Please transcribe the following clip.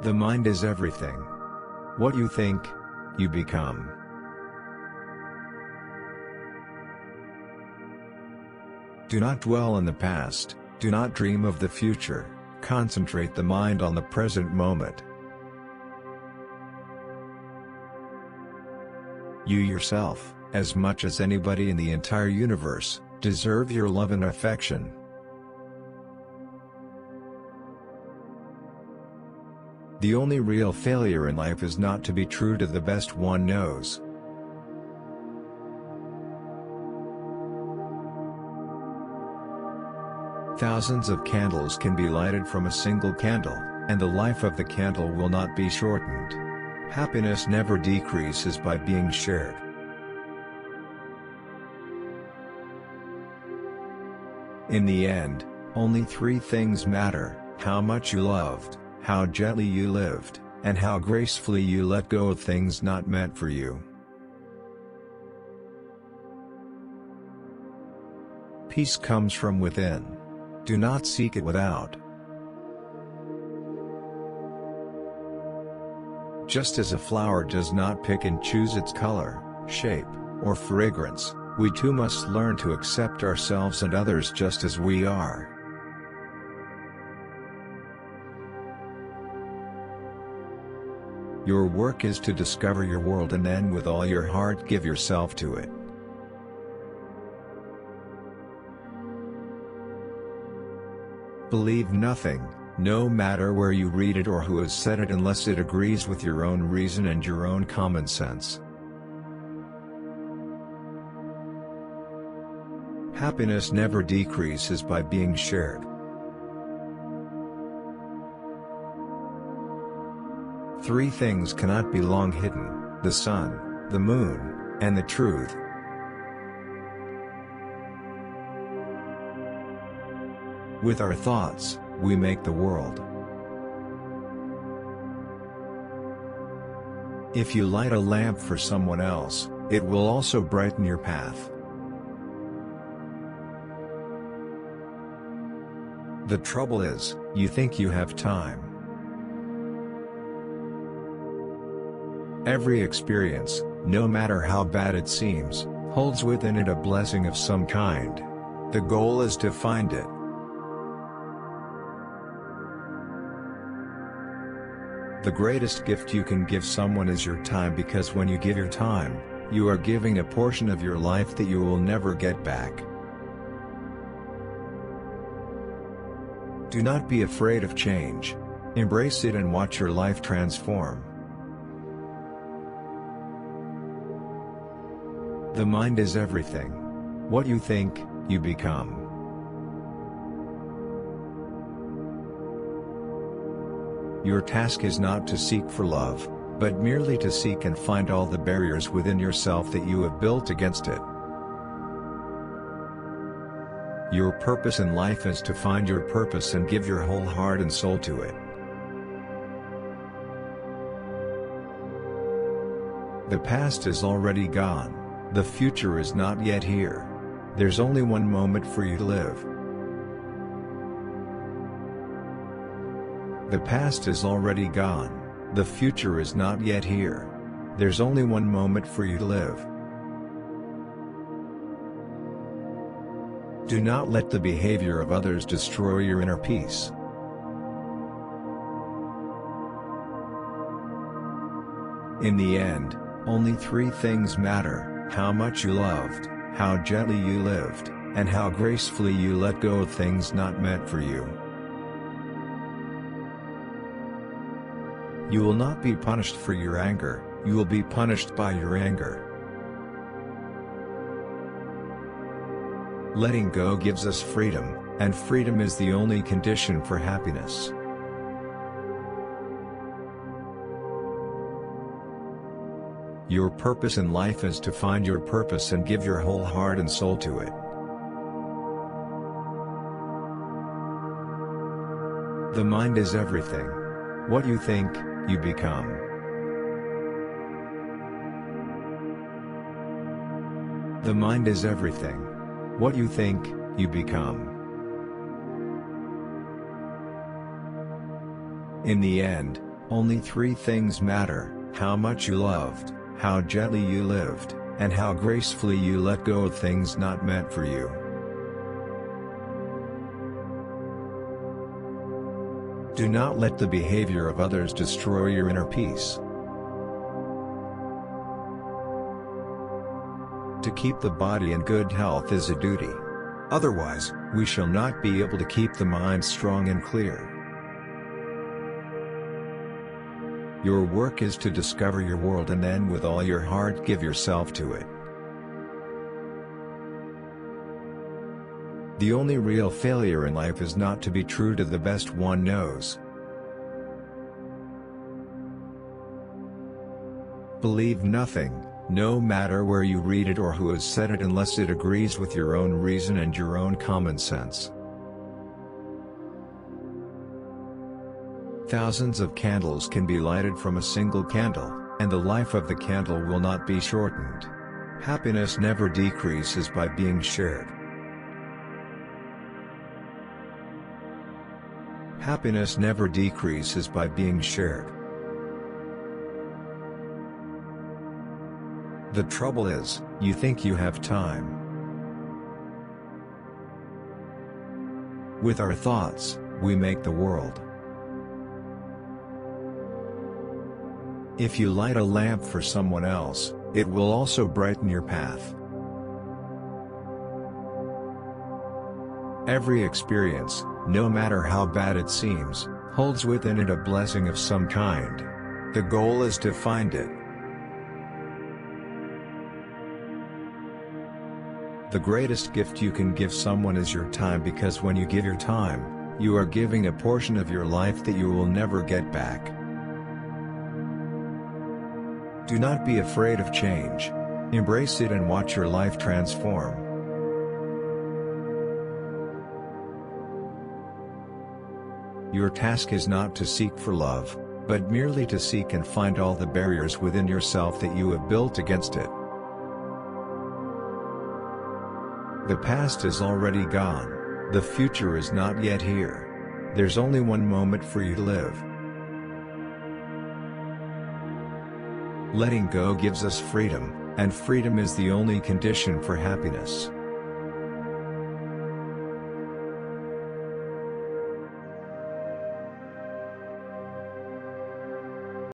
The mind is everything. What you think, you become. Do not dwell on the past, do not dream of the future, concentrate the mind on the present moment. You yourself, as much as anybody in the entire universe, deserve your love and affection. The only real failure in life is not to be true to the best one knows. Thousands of candles can be lighted from a single candle, and the life of the candle will not be shortened. Happiness never decreases by being shared. In the end, only three things matter: how much you loved, how gently you lived, and how gracefully you let go of things not meant for you. Peace comes from within. Do not seek it without. Just as a flower does not pick and choose its color, shape, or fragrance, we too must learn to accept ourselves and others just as we are. Your work is to discover your world and then with all your heart give yourself to it. Believe nothing, no matter where you read it or who has said it, unless it agrees with your own reason and your own common sense. Happiness never decreases by being shared. Three things cannot be long hidden: the sun, the moon, and the truth. With our thoughts, we make the world. If you light a lamp for someone else, it will also brighten your path. The trouble is, you think you have time. Every experience, no matter how bad it seems, holds within it a blessing of some kind. The goal is to find it. The greatest gift you can give someone is your time, because when you give your time, you are giving a portion of your life that you will never get back. Do not be afraid of change. Embrace it and watch your life transform. The mind is everything. What you think, you become. Your task is not to seek for love, but merely to seek and find all the barriers within yourself that you have built against it. Your purpose in life is to find your purpose and give your whole heart and soul to it. The past is already gone. The future is not yet here. There's only one moment for you to live. The past is already gone. The future is not yet here. There's only one moment for you to live. Do not let the behavior of others destroy your inner peace. In the end, only three things matter: how much you loved, how gently you lived, and how gracefully you let go of things not meant for you. You will not be punished for your anger, you will be punished by your anger. Letting go gives us freedom, and freedom is the only condition for happiness. Your purpose in life is to find your purpose and give your whole heart and soul to it. The mind is everything. What you think, you become. The mind is everything. What you think, you become. In the end, Only three things matter: how much you loved, how gently you lived, and how gracefully you let go of things not meant for you. Do not let the behavior of others destroy your inner peace. To keep the body in good health is a duty. Otherwise, we shall not be able to keep the mind strong and clear. Your work is to discover your world and then with all your heart give yourself to it. The only real failure in life is not to be true to the best one knows. Believe nothing, no matter where you read it or who has said it, unless it agrees with your own reason and your own common sense. Thousands of candles can be lighted from a single candle, and the life of the candle will not be shortened. Happiness never decreases by being shared. Happiness never decreases by being shared. The trouble is, you think you have time. With our thoughts, we make the world. If you light a lamp for someone else, it will also brighten your path. Every experience, no matter how bad it seems, holds within it a blessing of some kind. The goal is to find it. The greatest gift you can give someone is your time, because when you give your time, you are giving a portion of your life that you will never get back. Do not be afraid of change. Embrace it and watch your life transform. Your task is not to seek for love, but merely to seek and find all the barriers within yourself that you have built against it. The past is already gone, the future is not yet here. There's only one moment for you to live. Letting go gives us freedom, and freedom is the only condition for happiness.